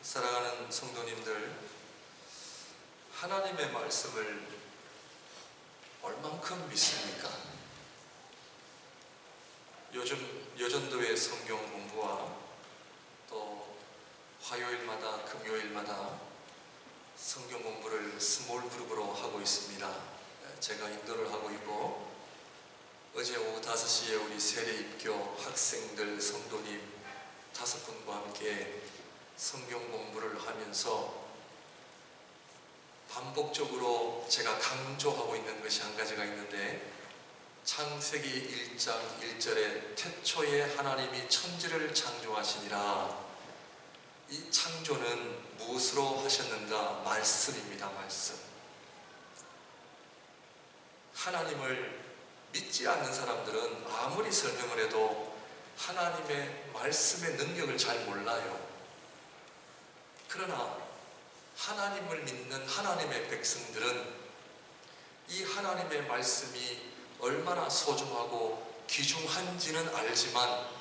사랑하는 성도님들, 하나님의 말씀을 얼만큼 믿습니까? 요즘 여전도의 성경 공부와 또 화요일마다 금요일마다 성경 공부를 스몰 그룹으로 하고 있습니다. 제가 인도를 하고 있고, 어제 오후 5시에 우리 세례입교 학생들 성도님 5분과 함께 성경 공부를 하면서 반복적으로 제가 강조하고 있는 것이 한 가지가 있는데, 창세기 1장 1절에 태초에 하나님이 천지를 창조하시니라. 이 창조는 무엇으로 하셨는가? 말씀입니다. 말씀. 하나님을 믿지 않는 사람들은 아무리 설명을 해도 하나님의 말씀의 능력을 잘 몰라요. 그러나 하나님을 믿는 하나님의 백성들은 이 하나님의 말씀이 얼마나 소중하고 귀중한지는 알지만,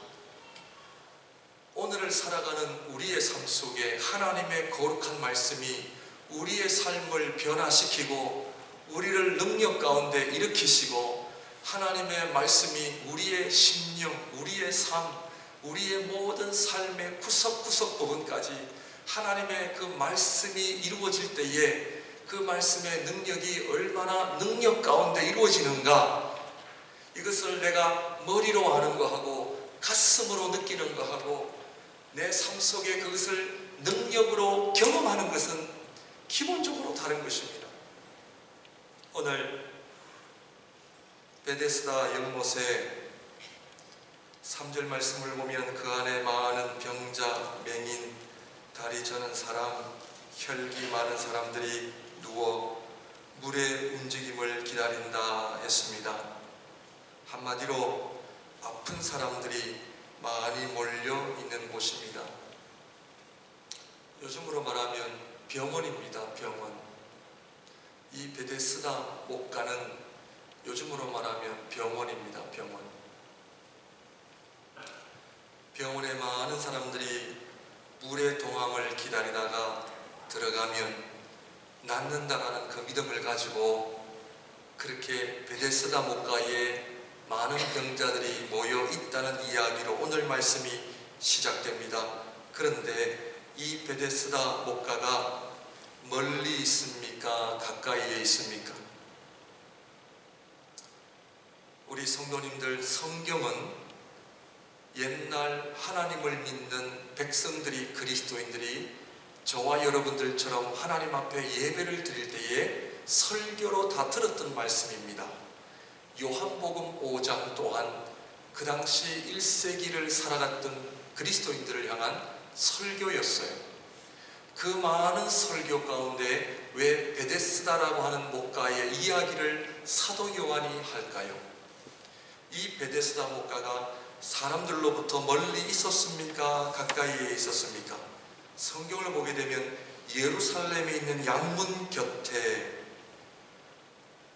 오늘을 살아가는 우리의 삶 속에 하나님의 거룩한 말씀이 우리의 삶을 변화시키고 우리를 능력 가운데 일으키시고, 하나님의 말씀이 우리의 심령, 우리의 삶, 우리의 모든 삶의 구석구석 부분까지 하나님의 그 말씀이 이루어질 때에 그 말씀의 능력이 얼마나 능력 가운데 이루어지는가, 이것을 내가 머리로 아는 거하고 가슴으로 느끼는 거하고 내 삶 속에 그것을 능력으로 경험하는 것은 기본적으로 다른 것입니다. 오늘 베데스다 연못에 3절 말씀을 보면, 그 안에 많은 병자, 맹인, 다리 저는 사람, 혈기 많은 사람들이 누워 물의 움직임을 기다린다 했습니다. 한마디로 아픈 사람들이 많이 몰려 있는 곳입니다. 요즘으로 말하면 병원입니다. 병원. 이 베데스다 목가는 요즘으로 말하면 병원입니다. 병원. 병원에 많은 사람들이 물의 동함을 기다리다가 들어가면 낫는다라는 그 믿음을 가지고 그렇게 베데스다 목가에 많은 병자들이 모여 있다는 이야기로 오늘 말씀이 시작됩니다. 그런데 이 베데스다 목가가 멀리 있습니까? 가까이에 있습니까? 우리 성도님들, 성경은 옛날 하나님을 믿는 백성들이, 그리스도인들이 저와 여러분들처럼 하나님 앞에 예배를 드릴 때에 설교로 다 들었던 말씀입니다. 요한복음 5장 또한 그 당시 1세기를 살아갔던 그리스도인들을 향한 설교였어요. 그 많은 설교 가운데 왜 베데스다라고 하는 목가의 이야기를 사도 요한이 할까요? 이 베데스다 목가가 사람들로부터 멀리 있었습니까? 가까이에 있었습니까? 성경을 보게 되면 예루살렘에 있는 양문 곁에,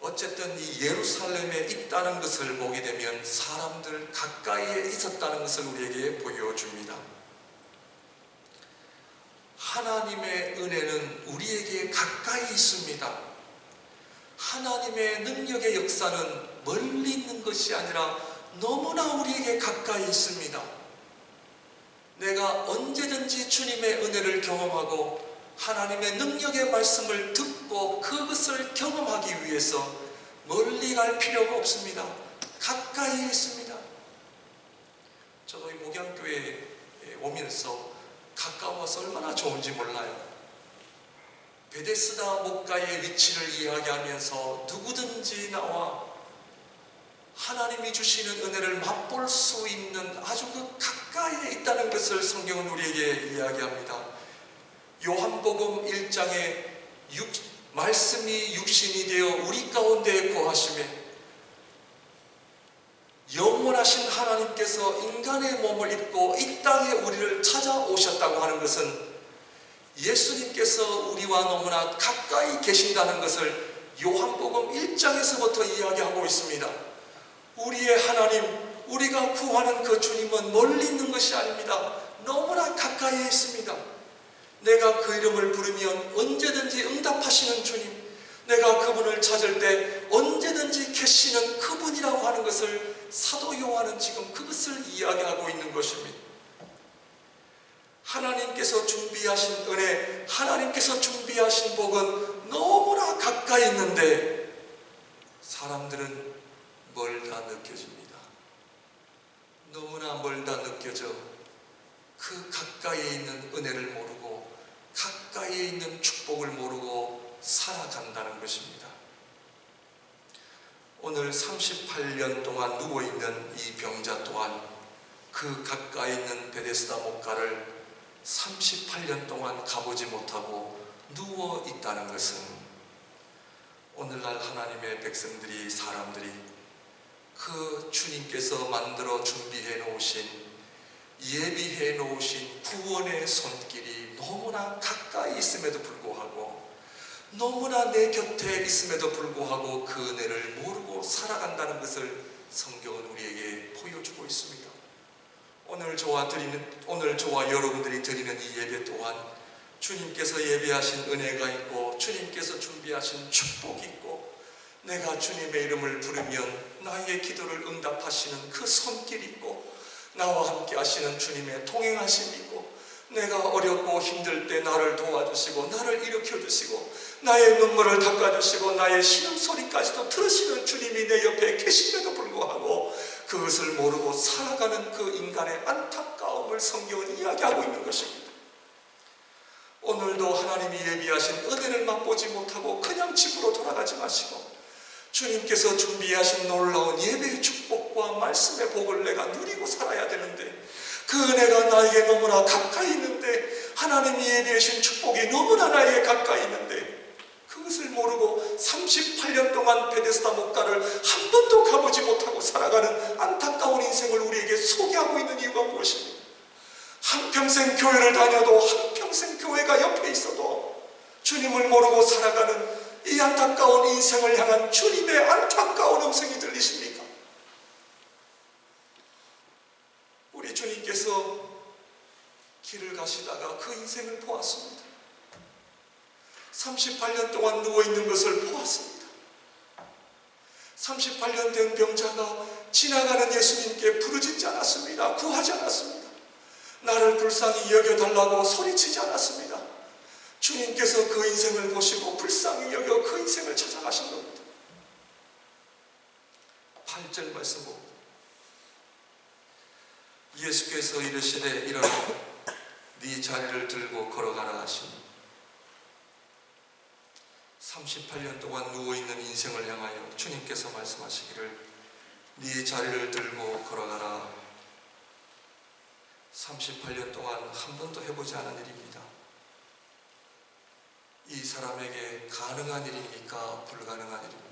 어쨌든 이 예루살렘에 있다는 것을 보게 되면 사람들 가까이에 있었다는 것을 우리에게 보여줍니다. 하나님의 은혜는 우리에게 가까이 있습니다. 하나님의 능력의 역사는 멀리 있는 것이 아니라 너무나 우리에게 가까이 있습니다. 내가 언제든지 주님의 은혜를 경험하고 하나님의 능력의 말씀을 듣고 그것을 경험하기 위해서 멀리 갈 필요가 없습니다. 가까이에 있습니다. 저도 이 목양교회에 오면서 가까워서 얼마나 좋은지 몰라요. 베데스다 목가의 위치를 이야기하면서 누구든지 나와 하나님이 주시는 은혜를 맛볼 수 있는 아주 그 가까이에 있다는 것을 성경은 우리에게 이야기합니다. 요한복음 1장에 말씀이 육신이 되어 우리 가운데 거하심에 영원하신 하나님께서 인간의 몸을 입고 이 땅에 우리를 찾아오셨다고 하는 것은 예수님께서 우리와 너무나 가까이 계신다는 것을 요한복음 1장에서부터 이야기하고 있습니다. 우리의 하나님, 우리가 구하는 그 주님은 멀리 있는 것이 아닙니다. 너무나 가까이에 있습니다. 내가 그 이름을 부르면 언제든지 응답하시는 주님, 내가 그분을 찾을 때 언제든지 계시는 그분이라고 하는 것을 사도 요한은 지금 그것을 이야기하고 있는 것입니다. 하나님께서 준비하신 은혜, 하나님께서 준비하신 복은 너무나 가까이 있는데 사람들은 멀다 느껴집니다. 너무나 멀다 느껴져 그 가까이에 있는 은혜를 모르고 가까이에 있는 축복을 모르고 살아간다는 것입니다. 오늘 38년 동안 누워있는 이 병자 또한 그 가까이 있는 베데스다 목가를 38년 동안 가보지 못하고 누워있다는 것은 오늘날 하나님의 백성들이, 사람들이 그 주님께서 만들어 준비해 놓으신, 예비해 놓으신 구원의 손길이 너무나 가까이 있음에도 불구하고, 너무나 내 곁에 있음에도 불구하고 그 은혜를 모르고 살아간다는 것을 성경은 우리에게 보여주고 있습니다. 오늘 저와 여러분들이 드리는 이 예배 또한 주님께서 예배하신 은혜가 있고 주님께서 준비하신 축복이 있고, 내가 주님의 이름을 부르면 나의 기도를 응답하시는 그 손길이 있고, 나와 함께 하시는 주님의 동행하심이 있고, 내가 어렵고 힘들 때 나를 도와주시고 나를 일으켜주시고 나의 눈물을 닦아주시고 나의 신음소리까지도 들으시는 주님이 내 옆에 계심에도 불구하고 그것을 모르고 살아가는 그 인간의 안타까움을 성경은 이야기하고 있는 것입니다. 오늘도 하나님이 예비하신 은혜를 맛보지 못하고 그냥 집으로 돌아가지 마시고 주님께서 준비하신 놀라운 예배의 축복과 말씀의 복을 내가 누리고 살아야 되는데, 그 은혜가 나에게 너무나 가까이 있는데, 하나님이 예비하신 축복이 너무나 나에게 가까이 있는데 그것을 모르고 38년 동안 베데스다 목가를 한 번도 가보지 못하고 살아가는 안타까운 인생을 우리에게 소개하고 있는 이유가 무엇입니까? 한평생 교회를 다녀도, 한평생 교회가 옆에 있어도 주님을 모르고 살아가는 이 안타까운 인생을 향한 주님의 안타까운 음성이 들리십니까? 우리 주님께서 길을 가시다가 그 인생을 보았습니다. 38년 동안 누워있는 것을 보았습니다. 38년 된 병자가 지나가는 예수님께 부르짖지 않았습니다. 구하지 않았습니다. 나를 불쌍히 여겨달라고 소리치지 않았습니다. 주님께서 그 인생을 보시고 불쌍히 여겨 그 인생을 찾아가신 겁니다. 8절 말씀 봅니다. 예수께서 이르시되 일어나 네 자리를 들고 걸어가라 하시니, 38년 동안 누워있는 인생을 향하여 주님께서 말씀하시기를 네 자리를 들고 걸어가라. 38년 동안 한 번도 해보지 않은 일입니다. 이 사람에게 가능한 일입니까? 불가능한 일입니까?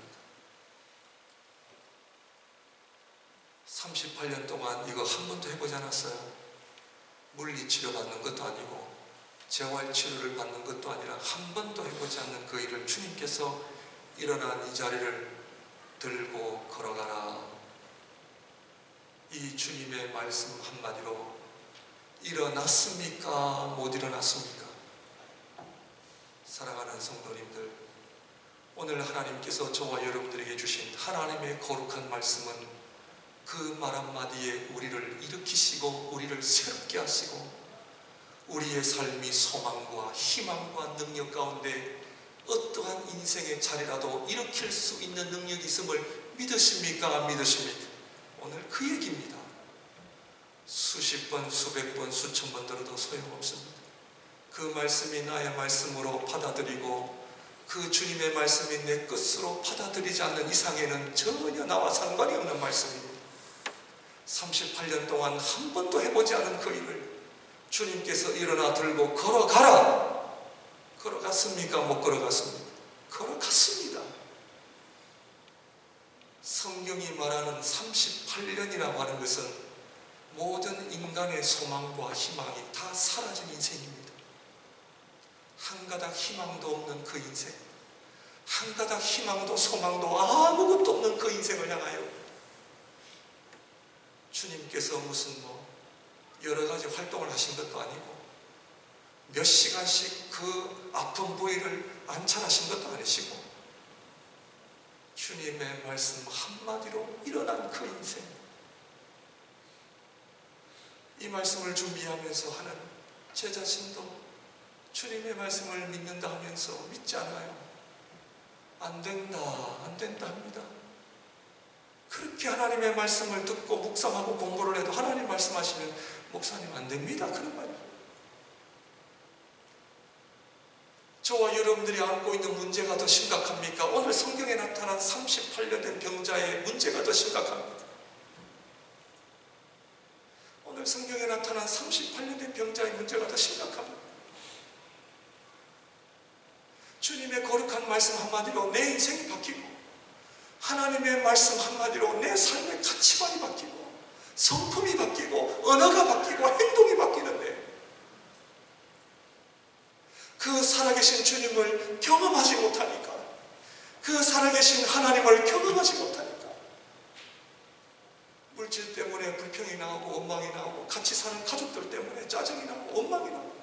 38년 동안 이거 한 번도 해보지 않았어요. 물리치료 받는 것도 아니고 재활치료를 받는 것도 아니라 한 번도 해보지 않는 그 일을 주님께서 일어나 이 자리를 들고 걸어가라. 이 주님의 말씀 한마디로 일어났습니까? 못 일어났습니까? 사랑하는 성도님들, 오늘 하나님께서 저와 여러분들에게 주신 하나님의 거룩한 말씀은 그 말 한마디에 우리를 일으키시고 우리를 새롭게 하시고 우리의 삶이 소망과 희망과 능력 가운데 어떠한 인생의 자리라도 일으킬 수 있는 능력이 있음을 믿으십니까? 안 믿으십니까? 오늘 그 얘기입니다. 수십 번, 수백 번, 수천 번 들어도 소용없습니다. 그 말씀이 나의 말씀으로 받아들이고 그 주님의 말씀이 내 것으로 받아들이지 않는 이상에는 전혀 나와 상관이 없는 말씀입니다. 38년 동안 한 번도 해보지 않은 그 일을 주님께서 일어나 들고 걸어가라. 걸어갔습니까? 못 걸어갔습니까? 걸어갔습니다. 성경이 말하는 38년이라고 하는 것은 모든 인간의 소망과 희망이 다 사라진 인생입니다. 한 가닥 희망도 없는 그 인생, 한 가닥 희망도 소망도 아무것도 없는 그 인생을 향하여 주님께서 무슨 여러 가지 활동을 하신 것도 아니고 몇 시간씩 그 아픈 부위를 안찰하신 것도 아니시고 주님의 말씀 한마디로 일어난 그 인생, 이 말씀을 준비하면서 하는 제 자신도 주님의 말씀을 믿는다 하면서 믿지 않아요. 안 된다 합니다. 그렇게 하나님의 말씀을 듣고 묵상하고 공부를 해도 하나님 말씀하시면 목사님 안 됩니다, 그런 말이에요. 저와 여러분들이 안고 있는 문제가 더 심각합니까? 오늘 성경에 나타난 38년 된 병자의 문제가 더 심각합니다. 오늘 성경에 나타난 38년 된 병자의 문제가 더 심각합니다. 주님의 거룩한 말씀 한마디로 내 인생이 바뀌고, 하나님의 말씀 한마디로 내 삶의 가치관이 바뀌고, 성품이 바뀌고, 언어가 바뀌고, 행동이 바뀌는데 그 살아계신 주님을 경험하지 못하니까, 그 살아계신 하나님을 경험하지 못하니까 물질 때문에 불평이 나오고 원망이 나오고, 같이 사는 가족들 때문에 짜증이 나고 원망이 나고,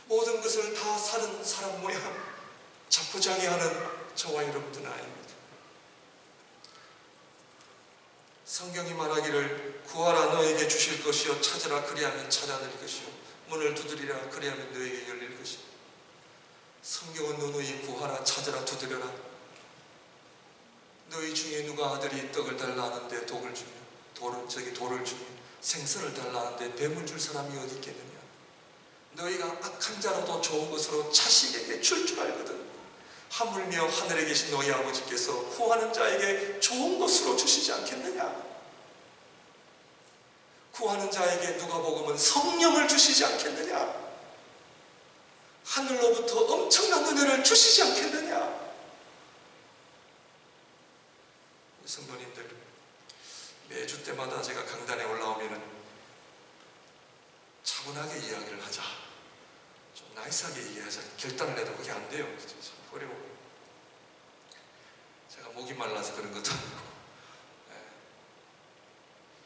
모든 것을 다 사는 사람 모양 자포자기하는 저와 여러분들은 아닙니다. 성경이 말하기를 구하라 너에게 주실 것이요 찾으라 그리하면 찾아낼 것이요 문을 두드리라 그리하면 너에게 열릴 것이요. 성경은 누누이 구하라 찾으라 두드려라. 너희 중에 누가 아들이 떡을 달라 하는데 돌을 주며 생선을 달라 하는데 뱀을 줄 사람이 어디 있겠느냐. 너희가 악한 자라도 좋은 것으로 자식에게 줄 줄 알거든. 하물며 하늘에 계신 너희 아버지께서 구하는 자에게 좋은 것으로 주시지 않겠느냐. 구하는 자에게 누가복음은 성령을 주시지 않겠느냐. 하늘로부터 엄청난 은혜를 주시지 않겠느냐. 성도님들, 매주 때마다 제가 강단에 올라오면은 차분하게 이야기를 하자, 좀 나이스하게 얘기하자 결단을 해도 그게 안 돼요. 참 어려워. 제가 목이 말라서 그런 것도 아니고,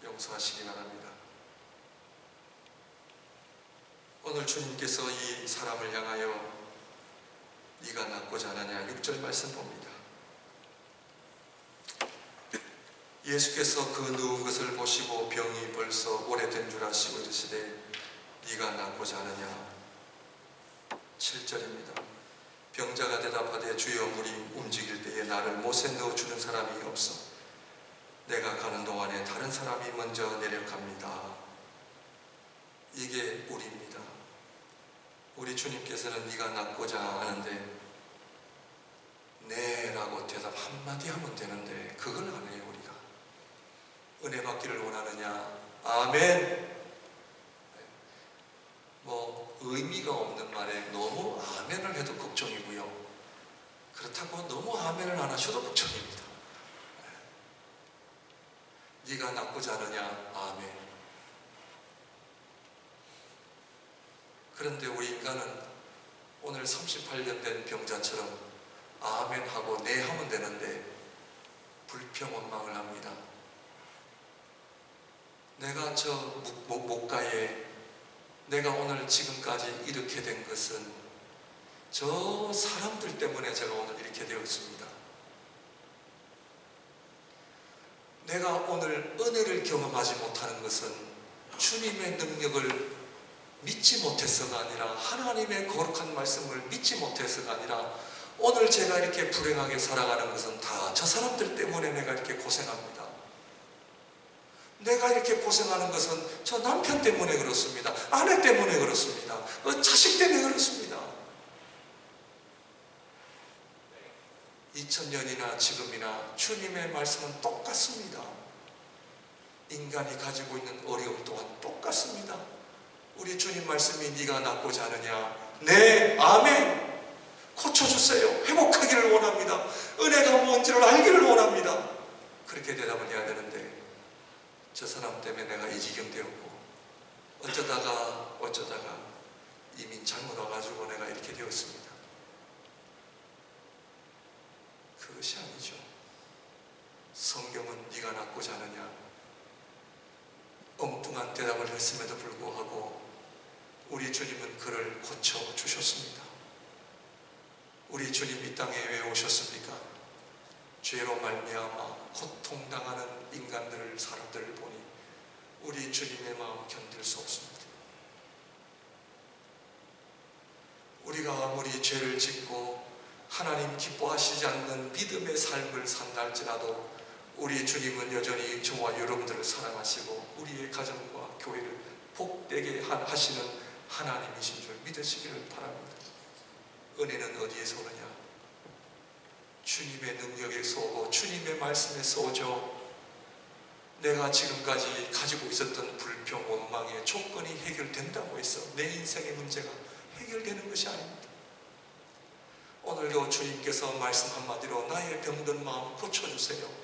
용서하시기 바랍니다. 오늘 주님께서 이 사람을 향하여 네가 낫고자 하느냐 6절 말씀 봅니다. 예수께서 그 누운 것을 보시고 병이 벌써 오래된 줄 아시고 이르시되 네가 낫고자 하느냐. 7절입니다. 병자가 대답하되 주여 물이 움직일 때에 나를 못에 넣어주는 사람이 없어 내가 가는 동안에 다른 사람이 먼저 내려갑니다. 이게 우리입니다. 우리 주님께서는 네가 낫고자 하는데 네 라고 대답 한마디 하면 되는데 그걸 안 해요. 우리가 은혜 받기를 원하느냐. 아멘. 뭐 의미가 없는 말에 너무 아멘을 해도 걱정이고요, 그렇다고 너무 아멘을 안 하셔도 걱정입니다. 네가 낫고자 하느냐. 아멘. 그런데 우리 인간은 오늘 38년 된 병자처럼 아멘 하고 네 하면 되는데 불평 원망을 합니다. 내가 저 목가에 내가 오늘 지금까지 이렇게 된 것은 저 사람들 때문에 제가 오늘 이렇게 되었습니다. 내가 오늘 은혜를 경험하지 못하는 것은 주님의 능력을 믿지 못해서가 아니라, 하나님의 거룩한 말씀을 믿지 못해서가 아니라, 오늘 제가 이렇게 불행하게 살아가는 것은 다 저 사람들 때문에 내가 이렇게 고생합니다. 내가 이렇게 고생하는 것은 저 남편 때문에 그렇습니다. 아내 때문에 그렇습니다. 자식 때문에 그렇습니다. 2000년이나 지금이나 주님의 말씀은 똑같습니다. 인간이 가지고 있는 어려움 또한 똑같습니다. 우리 주님 말씀이 네가 낫고자 하느냐. 네, 아멘. 고쳐주세요. 회복하기를 원합니다. 은혜가 뭔지를 알기를 원합니다. 그렇게 대답을 해야 되는데 저 사람 때문에 내가 이 지경 되었고 어쩌다가 이민 잘못 와가지고 내가 이렇게 되었습니다. 그것이 아니죠. 성경은 네가 낫고자 하느냐. 엉뚱한 엉뚱한 대답을 했음에도 불구하고 우리 주님은 그를 고쳐주셨습니다. 우리 주님 이 땅에 왜 오셨습니까? 죄로 말미암아 고통당하는 인간들을, 사람들을 보니 우리 주님의 마음 견딜 수 없습니다. 우리가 아무리 죄를 짓고 하나님 기뻐하시지 않는 믿음의 삶을 산다 할지라도 우리 주님은 여전히 저와 여러분들을 사랑하시고 우리의 가정과 교회를 복되게 하시는 하나님이신 줄 믿으시기를 바랍니다. 은혜는 어디에서 오느냐? 주님의 능력에서 오고 주님의 말씀에서 오죠. 내가 지금까지 가지고 있었던 불평, 원망의 조건이 해결된다고 해서 내 인생의 문제가 해결되는 것이 아닙니다. 오늘도 주님께서 말씀 한마디로 나의 병든 마음 고쳐주세요.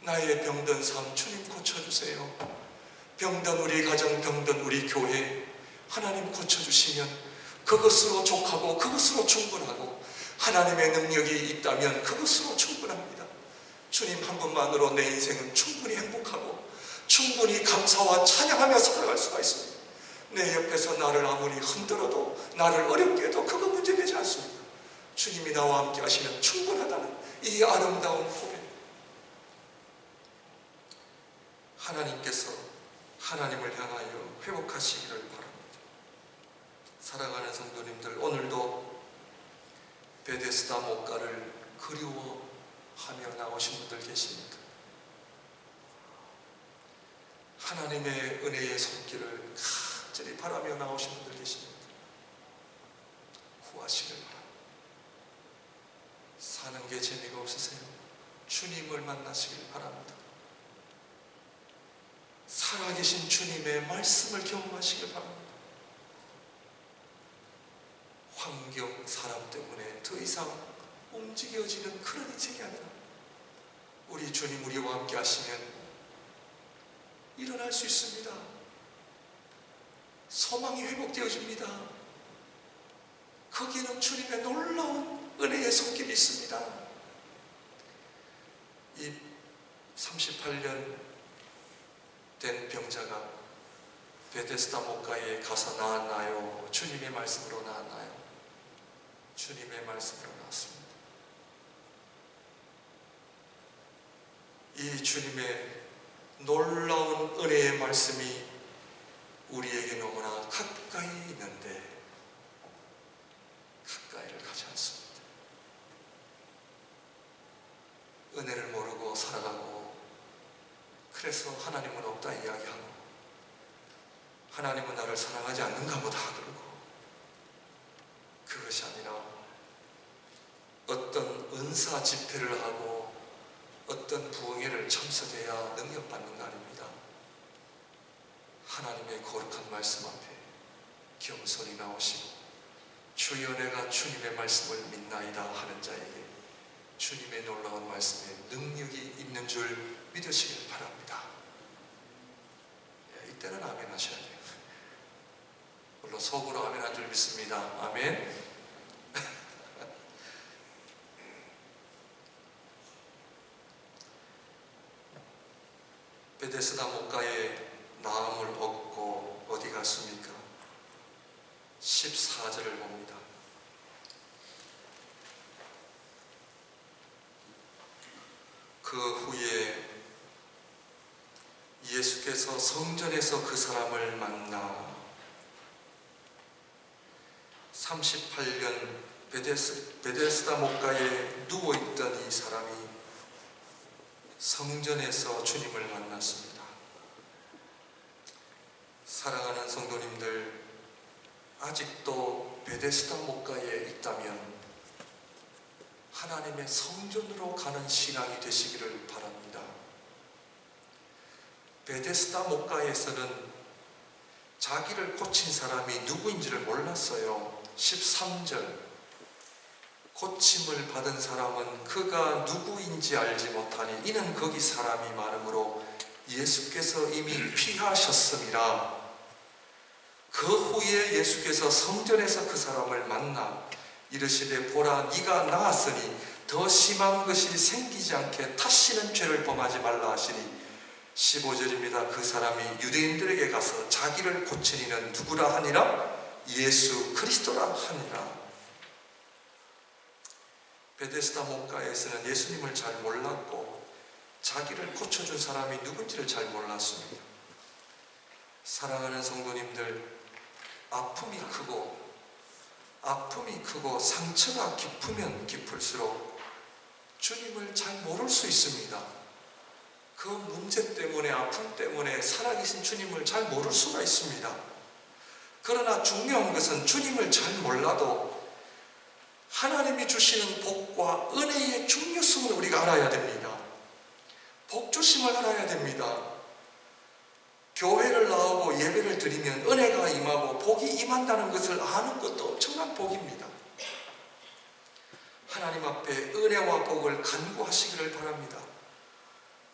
나의 병든 삶 주님 고쳐주세요. 병든 우리 가정, 병든 우리 교회 하나님 고쳐주시면 그것으로 족하고 그것으로 충분하고 하나님의 능력이 있다면 그것으로 충분합니다. 주님 한 분만으로 내 인생은 충분히 행복하고 충분히 감사와 찬양하며 살아갈 수가 있습니다. 내 옆에서 나를 아무리 흔들어도 나를 어렵게 해도 그거 문제되지 않습니다. 주님이 나와 함께 하시면 충분하다는 이 아름다운 고백. 하나님께서 하나님을 향하여 회복하시기를 바랍니다. 사랑하는 성도님들, 오늘도 베데스다 목가를 그리워하며 나오신 분들 계십니까? 하나님의 은혜의 손길을 간절히 바라며 나오신 분들 계십니까? 구하시길 바랍니다. 사는 게 재미가 없으세요? 주님을 만나시길 바랍니다. 살아계신 주님의 말씀을 경험하시길 바랍니다. 환경, 사람 때문에 더 이상 움직여지는 그런 인생이 아니라 우리 주님 우리와 함께 하시면 일어날 수 있습니다. 소망이 회복되어집니다. 거기에는 주님의 놀라운 은혜의 손길이 있습니다. 이 38년 된 병자가 베데스다 목가에 가서 나았나요? 주님의 말씀으로 나았나요? 주님의 말씀으로 나왔습니다. 이 주님의 놀라운 은혜의 말씀이 우리에게 너무나 가까이 있는데 가까이를 가지 않습니다. 은혜를 모르고 살아가고 그래서 하나님은 없다 이야기하고 하나님은 나를 사랑하지 않는가 보다 그러고 그것이 아니라 어떤 은사 집회를 하고 어떤 부흥회를 참석해야 능력받는 거 아닙니다. 하나님의 거룩한 말씀 앞에 겸손히 나오시고 주여 내가 주님의 말씀을 믿나이다 하는 자에게 주님의 놀라운 말씀에 능력이 있는 줄 믿으시길 바랍니다. 이때는 아멘 하셔야 돼요. 물론 속으로 아멘 한 줄 믿습니다. 아멘. 베데스다 목가에 나음을 얻고 어디 갔습니까? 14절을 봅니다. 그 후에 예수께서 성전에서 그 사람을 만나 38년 베데스다 목가에 누워있던 이 사람이 성전에서 주님을 만났습니다. 사랑하는 성도님들, 아직도 베데스다 목가에 있다면 하나님의 성전으로 가는 신앙이 되시기를 바랍니다. 베데스다 목가에서는 자기를 고친 사람이 누구인지를 몰랐어요. 13절 고침을 받은 사람은 그가 누구인지 알지 못하니 이는 거기 사람이 많으므로 예수께서 이미 피하셨음이라. 그 후에 예수께서 성전에서 그 사람을 만나 이르시되 보라 네가 나았으니 더 심한 것이 생기지 않게 다시는 죄를 범하지 말라 하시니 15절입니다. 그 사람이 유대인들에게 가서 자기를 고친 이는 누구라 하니라? 예수 그리스도라 하니라. 베데스다 목가에서는 예수님을 잘 몰랐고 자기를 고쳐준 사람이 누군지를 잘 몰랐습니다. 사랑하는 성도님들, 아픔이 크고 상처가 깊으면 깊을수록 주님을 잘 모를 수 있습니다. 그 문제 때문에, 아픔 때문에 살아계신 주님을 잘 모를 수가 있습니다. 그러나 중요한 것은 주님을 잘 몰라도 하나님이 주시는 복과 은혜의 중요성을 우리가 알아야 됩니다. 복 주심을 알아야 됩니다. 교회를 나오고 예배를 드리면 은혜가 임하고 복이 임한다는 것을 아는 것도 엄청난 복입니다. 하나님 앞에 은혜와 복을 간구하시기를 바랍니다.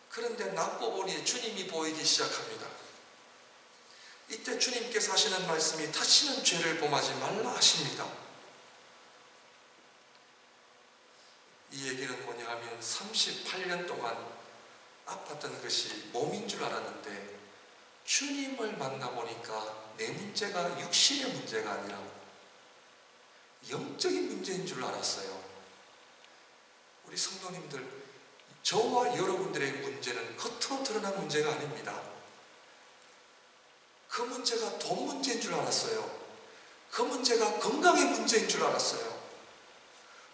그런데 낮고 보니 주님이 보이기 시작합니다. 이때 주님께서 하시는 말씀이 다시는 죄를 범하지 말라 하십니다. 이 얘기는 뭐냐 하면 38년 동안 아팠던 것이 몸인 줄 알았는데 주님을 만나보니까 내 문제가 육신의 문제가 아니라 영적인 문제인 줄 알았어요. 우리 성도님들, 저와 여러분들의 문제는 겉으로 드러난 문제가 아닙니다. 그 문제가 돈 문제인 줄 알았어요. 그 문제가 건강의 문제인 줄 알았어요.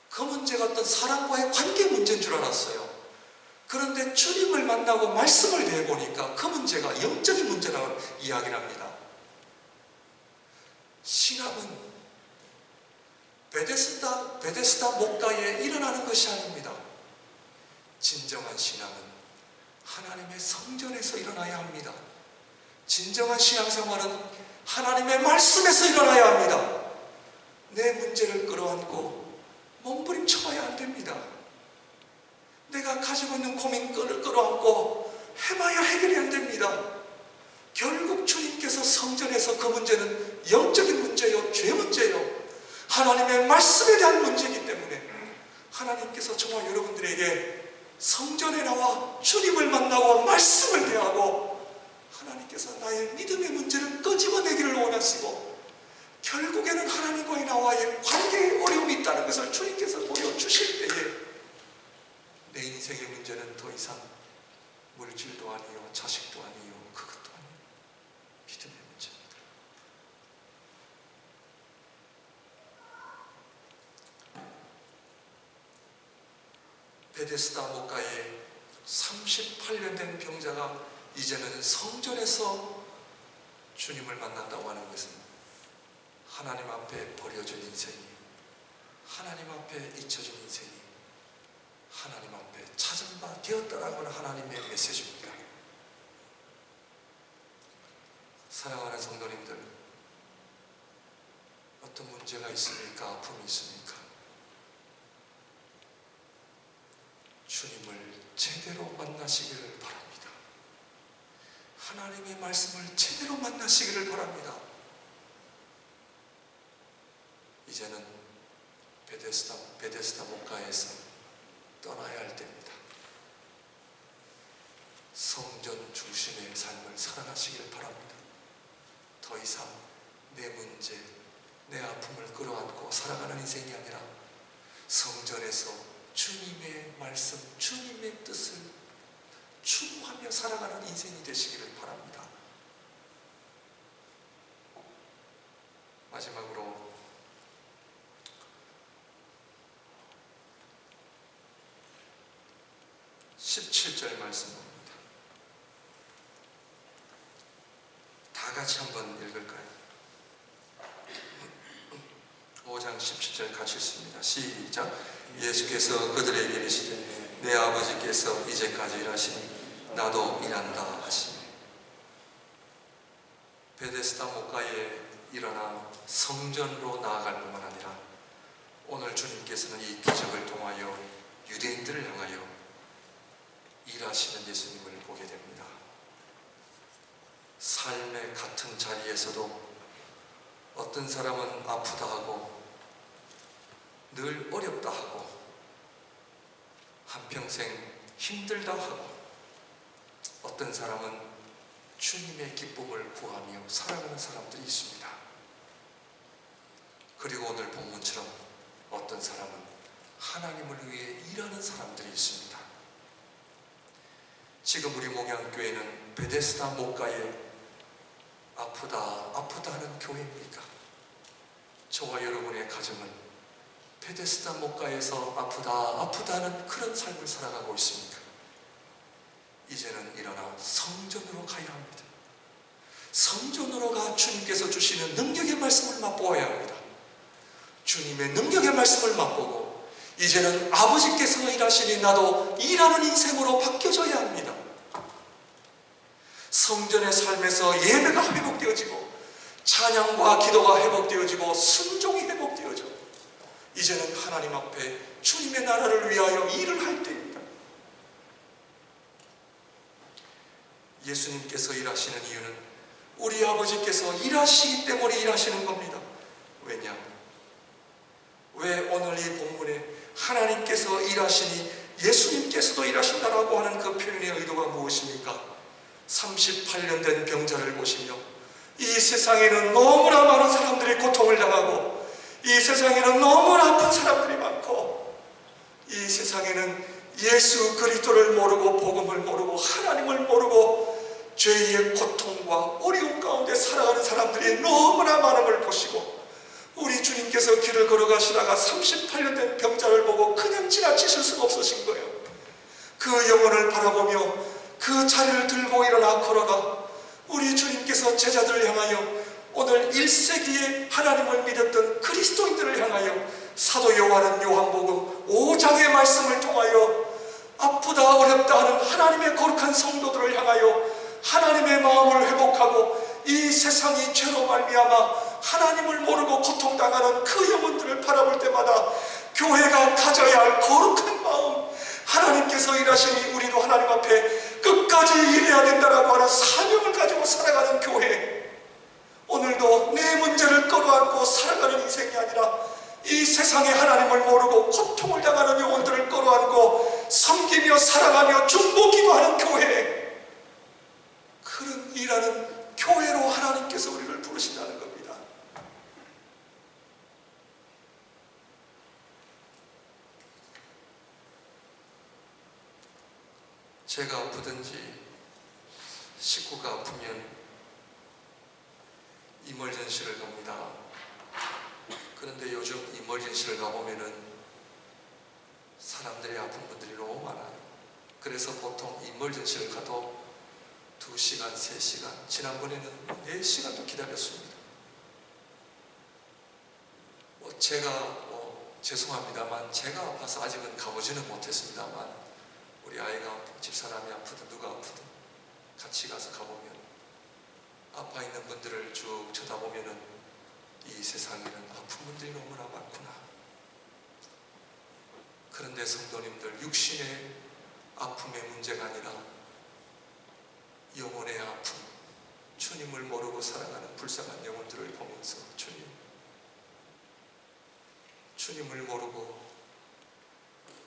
그 문제가 어떤 사람과의 관계 문제인 줄 알았어요. 그런데 주님을 만나고 말씀을 대해보니까 그 문제가 영적인 문제라고 이야기를 합니다. 신앙은 베데스다 목가에 일어나는 것이 아닙니다. 진정한 신앙은 하나님의 성전에서 일어나야 합니다. 진정한 신앙생활은 하나님의 말씀에서 일어나야 합니다. 내 문제를 끌어안고 몸부림쳐봐야 안 됩니다. 내가 가지고 있는 고민을 끌어안고 해봐야 해결이 안 됩니다. 결국 주님께서 성전에서 그 문제는 영적인 문제요, 죄 문제요, 하나님의 말씀에 대한 문제이기 때문에 하나님께서 저와 여러분들에게 성전에 나와 주님을 만나고 말씀을 대하고 하나님께서 나의 믿음의 문제를 끄집어내기를 원하시고 결국에는 하나님과의 나와의 관계에 어려움이 있다는 것을 주님께서 보여주실 때에 내 인생의 문제는 더 이상 물질도 아니요, 자식도 아니요, 그것도 아니요, 믿음의 문제입니다. 베데스다 목가에 38년 된 병자가 이제는 성전에서 주님을 만난다고 하는 것은 하나님 앞에 버려진 인생이, 하나님 앞에 잊혀진 인생이 하나님 앞에 찾은 바 되었다라고 하는 하나님의 메시지입니다. 사랑하는 성도님들, 어떤 문제가 있습니까? 아픔이 있습니까? 주님을 제대로 만나시기를 바랍니다. 하나님의 말씀을 제대로 만나시기를 바랍니다. 이제는 베데스다 목가에서 떠나야 할 때입니다. 성전 중심의 삶을 살아가시기를 바랍니다. 더 이상 내 문제, 내 아픔을 끌어안고 살아가는 인생이 아니라 성전에서 주님의 말씀, 주님의 뜻을 추구하며 살아가는 인생이 되시기를 바랍니다. 마지막으로 17절 말씀입니다. 다 같이 한번 읽을까요? 5장 17절 같이 읽습니다. 시작. 예수께서 그들에게 이르시되 내 아버지께서 이제까지 일하시니 나도 일한다 하시니. 베데스다 목가에 일어나 성전으로 나아갈 뿐만 아니라 오늘 주님께서는 이 기적을 통하여 유대인들을 향하여 일하시는 예수님을 보게 됩니다. 삶의 같은 자리에서도 어떤 사람은 아프다 하고 늘 어렵다 하고 한평생 힘들다 하고 어떤 사람은 주님의 기쁨을 구하며 살아가는 사람들이 있습니다. 그리고 오늘 본문처럼 어떤 사람은 하나님을 위해 일하는 사람들이 있습니다. 지금 우리 목양교회는 베데스다 목가에 아프다 하는 교회입니까? 저와 여러분의 가정은 베데스다 목가에서 아프다 하는 그런 삶을 살아가고 있습니까? 이제는 일어나 성전으로 가야 합니다. 성전으로 가 주님께서 주시는 능력의 말씀을 맛보아야 합니다. 주님의 능력의 말씀을 맛보고 이제는 아버지께서 일하시니 나도 일하는 인생으로 바뀌어져야 합니다. 성전의 삶에서 예배가 회복되어지고 찬양과 기도가 회복되어지고 순종이 회복되어져 이제는 하나님 앞에 주님의 나라를 위하여 일을 할 때입니다. 예수님께서 일하시는 이유는 우리 아버지께서 일하시기 때문에 일하시는 겁니다. 왜냐? 왜 오늘 이 본문에 하나님께서 일하시니 예수님께서도 일하신다라고 하는 그 표현의 의도가 무엇입니까? 38년 된 병자를 보시며 이 세상에는 너무나 많은 사람들이 고통을 당하고 이 세상에는 너무나 아픈 사람들이 많고 이 세상에는 예수 그리스도를 모르고 복음을 모르고 하나님을 모르고 죄의 고통과 어려움 가운데 살아가는 사람들이 너무나 많음을 보시고 우리 주님께서 길을 걸어가시다가 38년 된 병자를 보고 그냥 지나치실 수가 없으신 거예요. 그 영혼을 바라보며 그 자리를 들고 일어나 걸어가 우리 주님께서 제자들을 향하여 오늘 1세기에 하나님을 믿었던 그리스도인들을 향하여 사도 요한은 요한복음 5장의 말씀을 통하여 아프다 어렵다 하는 하나님의 거룩한 성도들을 향하여 하나님의 마음을 회복하고 이 세상이 죄로 말미암아 하나님을 모르고 고통당하는 그 영혼들을 바라볼 때마다 교회가 가져야 할 거룩한 마음, 하나님께서 일하시니 우리도 하나님 앞에 끝까지 일해야 된다라고 하는 사명을 가지고 살아가는 교회, 오늘도 내 문제를 끌어안고 살아가는 인생이 아니라 이 세상에 하나님을 모르고 고통을 당하는 영혼들을 끌어안고 섬기며 살아가며 중보기도하는 교회, 그런 일하는 교회로 하나님께서 우리를 부르신다는 겁니다. 제가 아프든지 식구가 아프면 이멀전시를 갑니다. 그런데 요즘 이멀전시를 가보면은 사람들이 아픈 분들이 너무 많아요. 그래서 보통 이멀전시를 가도 2시간, 3시간, 지난번에는 4시간도 기다렸습니다. 제가 죄송합니다만 제가 아파서 아직은 가보지는 못했습니다만 우리 아이가 아프든 집사람이 아프든 누가 아프든 같이 가서 가보면 아파 있는 분들을 쭉 쳐다보면은 이 세상에는 아픈 분들이 너무나 많구나. 그런데 성도님들, 육신의 아픔의 문제가 아니라 영혼의 아픔, 주님을 모르고 살아가는 불쌍한 영혼들을 보면서 주님을 모르고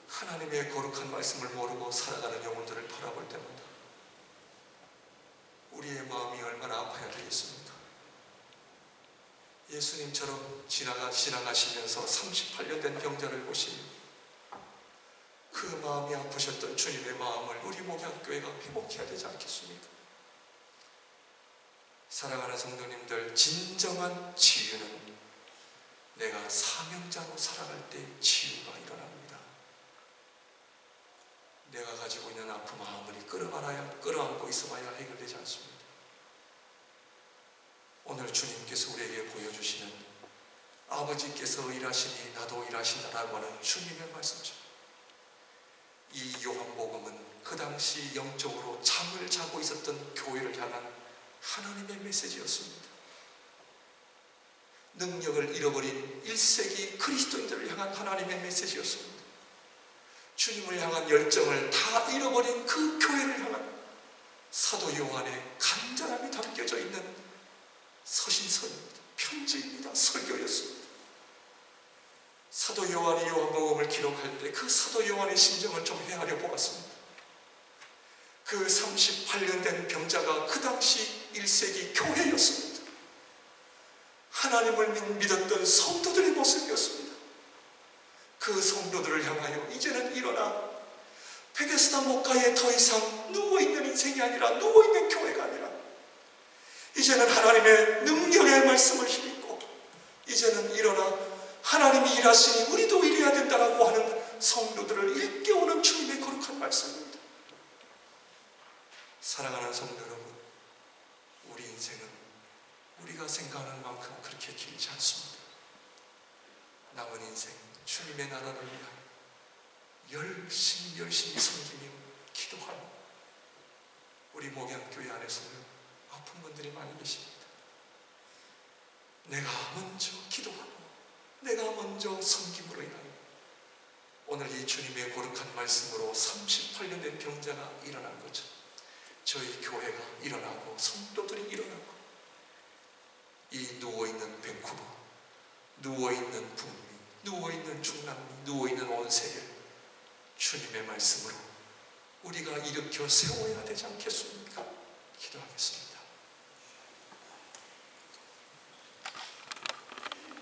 하나님의 거룩한 말씀을 모르고 살아가는 영혼들을 바라볼 때마다 우리의 마음이 얼마나 아파야 되겠습니까? 예수님처럼 지나가시면서 38년 된 병자를 보시니 그 마음이 아프셨던 주님의 마음을 우리 목양교회가 회복해야 되지 않겠습니까? 사랑하는 성도님들, 진정한 치유는 내가 사명자로 살아갈 때 치유가 일어납니다. 내가 가지고 있는 아픔 아무리 끌어안고 있어봐야 해결되지 않습니다. 오늘 주님께서 우리에게 보여주시는 아버지께서 일하시니 나도 일하신다라고 하는 주님의 말씀이죠. 이 요한복음은 그 당시 영적으로 잠을 자고 있었던 교회를 향한 하나님의 메시지였습니다. 능력을 잃어버린 1세기 그리스도인들을 향한 하나님의 메시지였습니다. 주님을 향한 열정을 다 잃어버린 그 교회를 향한 사도 요한의 간절함이 담겨져 있는 서신서입니다. 편지입니다. 설교였습니다. 사도 요한이 요한복음을 기록할 때 그 사도 요한의 심정을 좀 헤아려 보았습니다. 그 38년 된 병자가 그 당시 1세기 교회였습니다. 하나님을 믿었던 성도들의 모습이었습니다. 그 성도들을 향하여 이제는 일어나 베데스다 목가에 더 이상 누워있는 인생이 아니라 누워있는 교회가 아니라 이제는 하나님의 능력의 말씀을 힘입고 이제는 일어나 하나님이 일하시니 우리도 일해야 된다라고 하는 성도들을 일깨우는 주님의 거룩한 말씀입니다. 사랑하는 성도 여러분, 우리 인생은 우리가 생각하는 만큼 그렇게 길지 않습니다. 남은 인생 주님의 나라를 위하여 열심히 섬기며 기도하며 우리 목양교회 안에서는 아픈 분들이 많이 계십니다. 내가 먼저 기도하고 내가 먼저 섬김으로 인하여 오늘 이 주님의 거룩한 말씀으로 38년 된 병자가 일어난 것처럼 저희 교회가 일어나고 성도들이 일어나고 이 누워있는 밴쿠버, 누워있는 북미, 누워있는 중남미, 누워있는 온 세계를 주님의 말씀으로 우리가 일으켜 세워야 되지 않겠습니까?